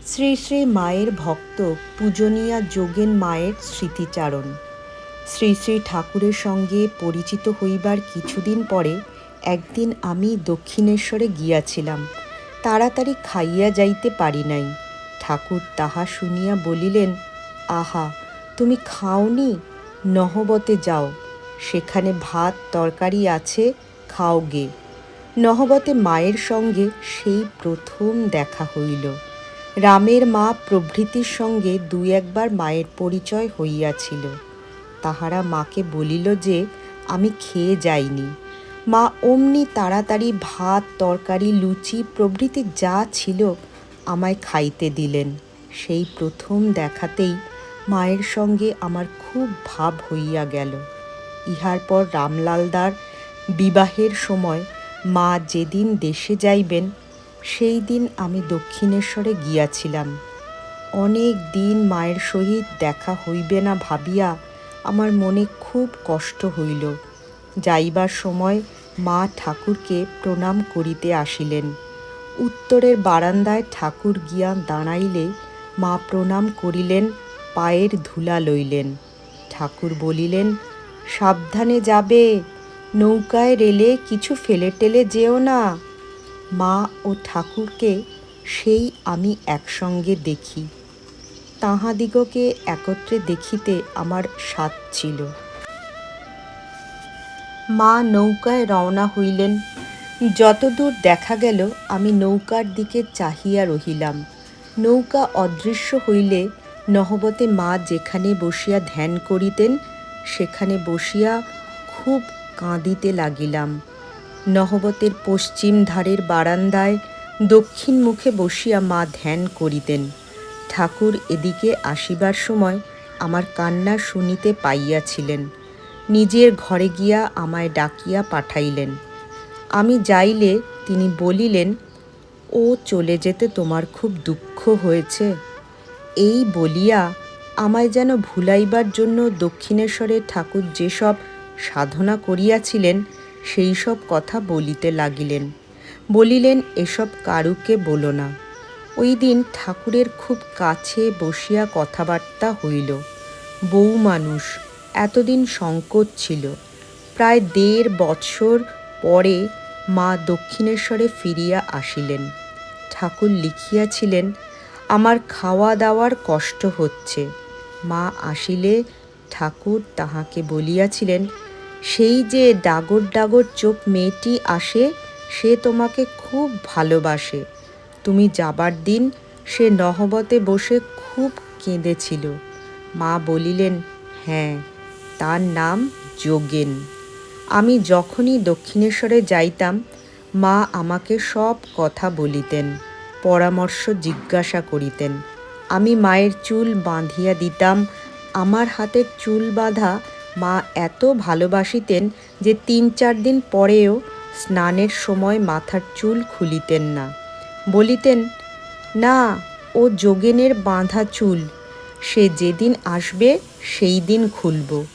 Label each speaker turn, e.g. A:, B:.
A: শ্রী শ্রী মায়ের ভক্ত পূজনীয়া যোগেন মায়ের স্মৃতিচারণ। শ্রী শ্রী ঠাকুরের সঙ্গে পরিচিত হইবার কিছুদিন পরে একদিন আমি দক্ষিণেশ্বরে গিয়াছিলাম। তাড়াতাড়ি খাইয়া যাইতে পারি নাই। ঠাকুর তাহা শুনিয়া বলিলেন, আহা, তুমি খাওনি? নহবতে যাও, সেখানে ভাত তরকারি আছে, খাও গে। নহবতে মায়ের সঙ্গে সেই প্রথম দেখা হইল। রামের মা প্রভৃতির সঙ্গে দুই একবার মায়ের পরিচয় হইয়াছিল। তাহারা মাকে বলিল যে আমি খেয়ে যাইনি। মা অমনি তাড়াতাড়ি ভাত তরকারি লুচি প্রভৃতি যা ছিল আমায় খাইতে দিলেন। সেই প্রথম দেখাতেই মায়ের সঙ্গে আমার খুব ভাব হইয়া গেল। ইহার পর রামলালদার বিবাহের সময় মা যেদিন দেশে যাইবেন সেই দিন আমি দক্ষিণেশ্বরে গিয়াছিলাম। অনেক দিন মায়ের সহিত দেখা হইবে না ভাবিয়া আমার মনে খুব কষ্ট হইল। যাইবার সময় মা ঠাকুরকে প্রণাম করিতে আসিলেন। উত্তরের বারান্দায় ঠাকুর গিয়া দাঁড়াইলে মা প্রণাম করিলেন, পায়ের ধুলা লইলেন। ঠাকুর বলিলেন, সাবধানে যাবে, নৌকায় রেলে কিছু ফেলে টেলে যেও না। মা ও ঠাকুরকে সেই আমি একসঙ্গে দেখি। তাঁহাদিগকে একত্রে দেখিতে আমার স্বাদ ছিল। মা নৌকায় রওনা হইলেন। যতদূর দেখা গেল আমি নৌকার দিকে চাহিয়া রহিলাম। নৌকা অদৃশ্য হইলে নহবতে মা যেখানে বসিয়া ধ্যান করিতেন সেখানে বসিয়া খুব কাঁদিতে লাগিলাম। নহবতের পশ্চিম ধারের বারান্দায় দক্ষিণ মুখে বসিয়া মা ধ্যান করিতেন। ঠাকুর এদিকে আসিবার সময় আমার কান্না শুনিতে পাইয়াছিলেন। নিজের ঘরে গিয়া আমায় ডাকিয়া পাঠাইলেন। আমি যাইলে তিনি বলিলেন, ও চলে যেতে তোমার খুব দুঃখ হয়েছে? এই বলিয়া আমায় যেন ভুলাইবার জন্য দক্ষিণেশ্বরে ঠাকুর যেসব সাধনা করিয়াছিলেন সেই সব কথা বলিতে লাগিলেন। বলিলেন, এসব কারুকে বলো না। ওই দিন ঠাকুরের খুব কাছে বসিয়া কথাবার্তা হইল। বউ মানুষ, এতদিন সংকোচ ছিল। প্রায় ১.৫ বৎসর পরে মা দক্ষিণেশ্বরে ফিরিয়া আসিলেন। ঠাকুর লিখিয়াছিলেন, আমার খাওয়া দাওয়ার কষ্ট হচ্ছে। মা আসিলে ঠাকুর তাহাকে বলিয়াছিলেন, সেই যে ডাগর ডাগর চোখ মেয়েটি আসে সে তোমাকে খুব ভালোবাসে। তুমি যাবার দিন সে নহবতে বসে খুব কেঁদেছিল। মা বলিলেন, হ্যাঁ, তার নাম যোগেন। আমি যখনই দক্ষিণেশ্বরে যাইতাম মা আমাকে সব কথা বলিতেন, পরামর্শ জিজ্ঞাসা করিতেন। আমি মায়ের চুল বাঁধিয়া দিতাম। আমার হাতের চুল বাঁধা মা এত ভালোবাসিতেন যে ৩-৪ দিন পরেও স্নানের সময় মাথার চুল খুলিতেন না। বলিতেন, না, ও যোগেনের বাঁধা চুল, সে যেদিন আসবে সেই দিন খুলব।